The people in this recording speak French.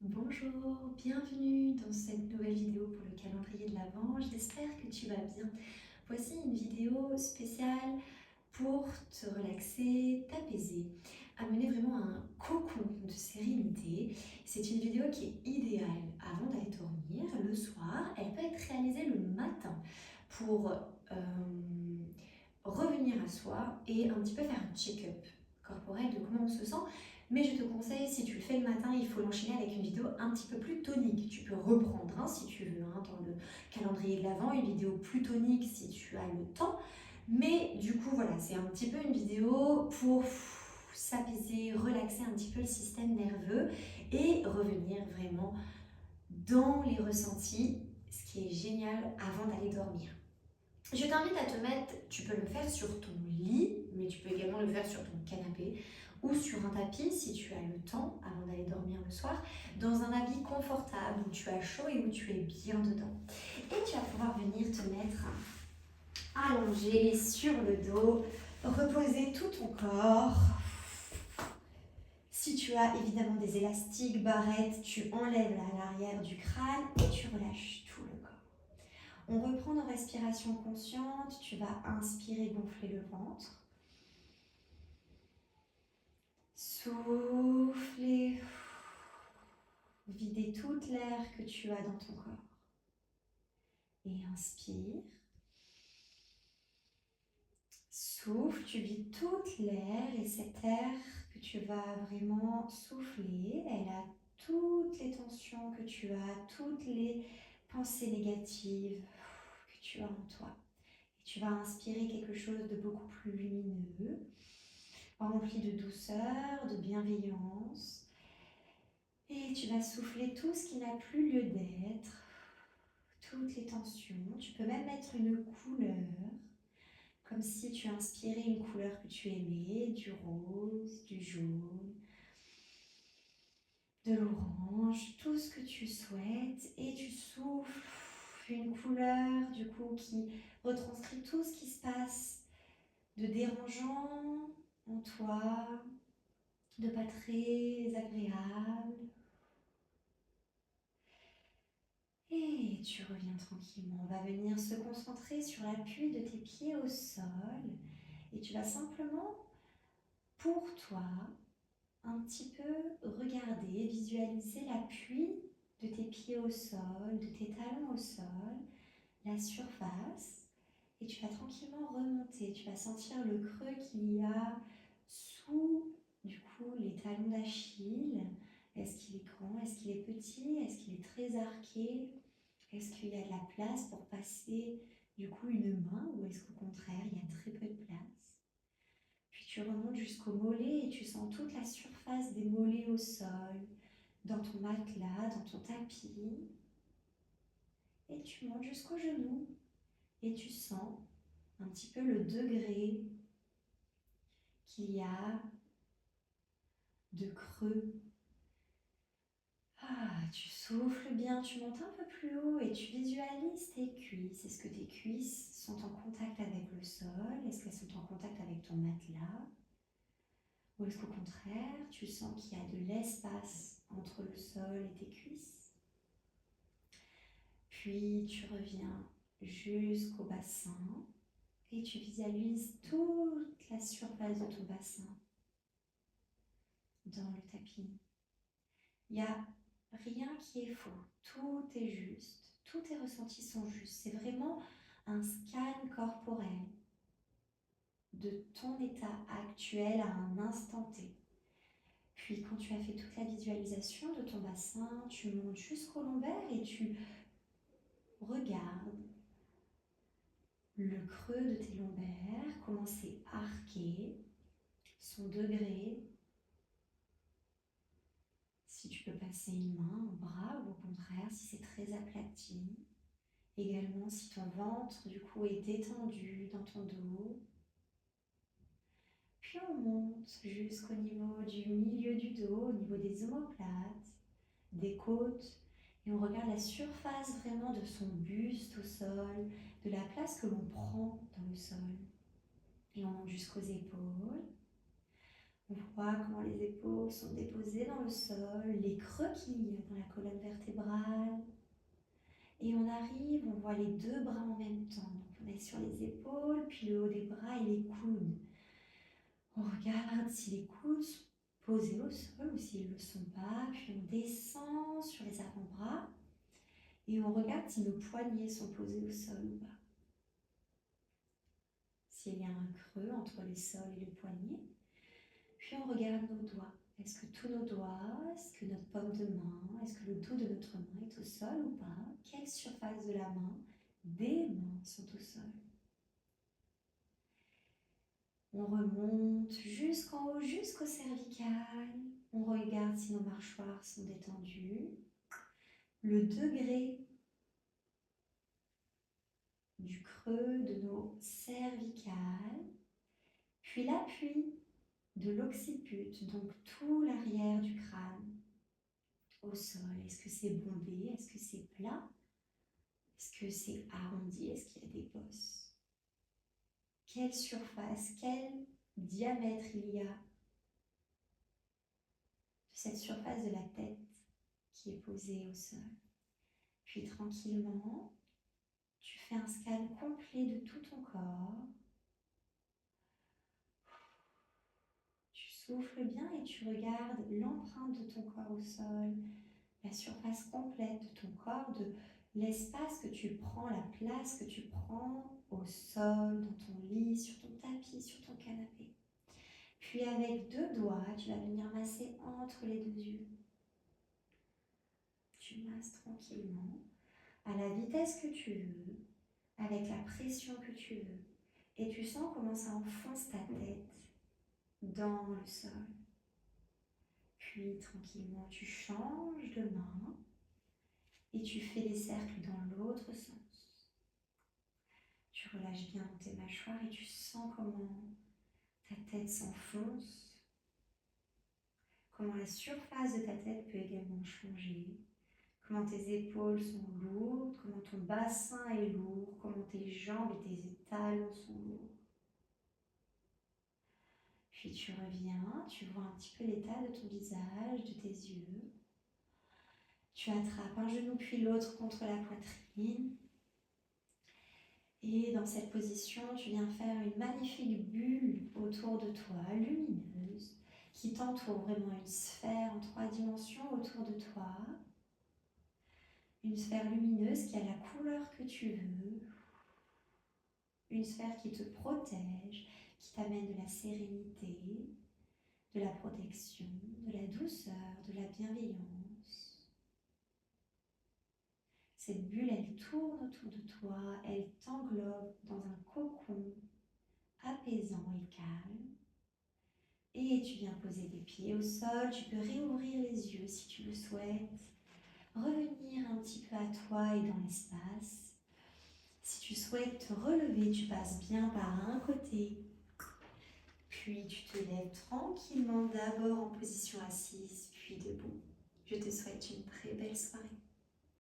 Bonjour, bienvenue dans cette nouvelle vidéo pour le calendrier de l'Avent. J'espère que tu vas bien. Voici une vidéo spéciale pour te relaxer, t'apaiser, amener vraiment un cocon de sérénité. C'est une vidéo qui est idéale avant d'aller dormir, le soir. Elle peut être réalisée le matin pour revenir à soi et un petit peu faire un check-up corporel de comment on se sent. Mais je te conseille, si tu le fais le matin, il faut l'enchaîner avec une vidéo un petit peu plus tonique. Tu peux reprendre si tu veux dans le calendrier de l'Avent, une vidéo plus tonique si tu as le temps. Mais du coup, voilà, c'est un petit peu une vidéo pour s'apaiser, relaxer un petit peu le système nerveux et revenir vraiment dans les ressentis, ce qui est génial avant d'aller dormir. Je t'invite à te mettre, tu peux le faire sur ton lit, mais tu peux également le faire sur ton canapé ou sur un tapis si tu as le temps avant d'aller dormir le soir, dans un habit confortable où tu as chaud et où tu es bien dedans. Et tu vas pouvoir venir te mettre allongé sur le dos, reposer tout ton corps. Si tu as évidemment des élastiques, barrettes, tu enlèves à l'arrière du crâne et tu relâches tout le corps. On reprend nos respirations conscientes. Tu vas inspirer, gonfler le ventre. Souffler. Vider toute l'air que tu as dans ton corps. Et inspire. Souffle, tu vides toute l'air et cet air que tu vas vraiment souffler, elle a toutes les tensions que tu as, toutes les pensées négatives que tu as en toi. Et tu vas inspirer quelque chose de beaucoup plus lumineux, rempli de douceur, de bienveillance. Et tu vas souffler tout ce qui n'a plus lieu d'être, toutes les tensions. Tu peux même mettre une couleur, comme si tu inspirais une couleur que tu aimais, du rose, du jaune, de l'orange, tout ce que tu souhaites. Et tu souffles une couleur du coup qui retranscrit tout ce qui se passe de dérangeant en toi, de pas très agréable. Et tu reviens tranquillement. On va venir se concentrer sur l'appui de tes pieds au sol. Et tu vas simplement, pour toi, un petit peu regarder, visualiser l'appui de tes pieds au sol, de tes talons au sol, la surface. Et tu vas tranquillement remonter. Tu vas sentir le creux qu'il y a sous, du coup, les talons d'Achille. Est-ce qu'il est grand? Est-ce qu'il est petit? Est-ce qu'il est très arqué? Est-ce qu'il y a de la place pour passer du coup une main ou est-ce qu'au contraire il y a très peu de place? Puis tu remontes jusqu'au mollet et tu sens toute la surface des mollets au sol, dans ton matelas, dans ton tapis. Et tu montes jusqu'au genou et tu sens un petit peu le degré qu'il y a de creux. Tu souffles bien, tu montes un peu plus haut et tu visualises tes cuisses. Est-ce que tes cuisses sont en contact avec le sol? Est-ce qu'elles sont en contact avec ton matelas? Ou est-ce qu'au contraire, tu sens qu'il y a de l'espace entre le sol et tes cuisses? Puis tu reviens jusqu'au bassin et tu visualises toute la surface de ton bassin dans le tapis. Il n'y a rien qui est faux, tout est juste, tous tes ressentis sont justes. C'est vraiment un scan corporel de ton état actuel à un instant T. Puis quand tu as fait toute la visualisation de ton bassin, tu montes jusqu'au lombaire et tu regardes le creux de tes lombaires, comment c'est arqué, son degré. Si tu peux passer une main au bras ou au contraire si c'est très aplati. Également si ton ventre du coup est détendu dans ton dos. Puis on monte jusqu'au niveau du milieu du dos, au niveau des omoplates, des côtes. Et on regarde la surface vraiment de son buste au sol, de la place que l'on prend dans le sol. Et on monte jusqu'aux épaules. On voit comment les épaules sont déposées dans le sol, les creux qu'il y a dans la colonne vertébrale. Et on arrive, on voit les deux bras en même temps. Donc on est sur les épaules, puis le haut des bras et les coudes. On regarde si les coudes sont posés au sol ou s'ils ne le sont pas. Puis on descend sur les avant-bras et on regarde si nos poignets sont posés au sol ou pas. S'il y a un creux entre les sols et le poignet. Puis on regarde nos doigts. Est-ce que tous nos doigts, est-ce que notre paume de main, est-ce que le dos de notre main est au sol ou pas? Quelle surface de la main, des mains sont au sol? On remonte jusqu'en haut, jusqu'au cervical. On regarde si nos mâchoires sont détendues. Le degré du creux de nos cervicales. Puis l'appui de l'occiput, donc tout l'arrière du crâne au sol. Est-ce que c'est bombé? Est-ce que c'est plat? Est-ce que c'est arrondi? Est-ce qu'il y a des bosses? Quelle surface, quel diamètre il y a de cette surface de la tête qui est posée au sol? Puis tranquillement, tu fais un scan complet de tout ton corps. Tu souffles bien et tu regardes l'empreinte de ton corps au sol, la surface complète de ton corps, de l'espace que tu prends, la place que tu prends au sol, dans ton lit, sur ton tapis, sur ton canapé. Puis avec deux doigts, tu vas venir masser entre les deux yeux. Tu masses tranquillement, à la vitesse que tu veux, avec la pression que tu veux. Et tu sens comment ça enfonce ta tête dans le sol. Puis tranquillement, tu changes de main et tu fais des cercles dans l'autre sens. Tu relâches bien tes mâchoires et tu sens comment ta tête s'enfonce, comment la surface de ta tête peut également changer, comment tes épaules sont lourdes, comment ton bassin est lourd, comment tes jambes et tes talons sont lourds. Puis tu reviens, tu vois un petit peu l'état de ton visage, de tes yeux. Tu attrapes un genou puis l'autre contre la poitrine. Et dans cette position, tu viens faire une magnifique bulle autour de toi, lumineuse, qui t'entoure, vraiment une sphère en 3 dimensions autour de toi. Une sphère lumineuse qui a la couleur que tu veux. Une sphère qui te protège, qui t'amène de la sérénité, de la protection, de la douceur, de la bienveillance. Cette bulle, elle tourne autour de toi, elle t'englobe dans un cocon apaisant et calme. Et tu viens poser tes pieds au sol, tu peux réouvrir les yeux si tu le souhaites, revenir un petit peu à toi et dans l'espace. Si tu souhaites te relever, tu passes bien par un côté, puis tu te lèves tranquillement, d'abord en position assise, puis debout. Je te souhaite une très belle soirée.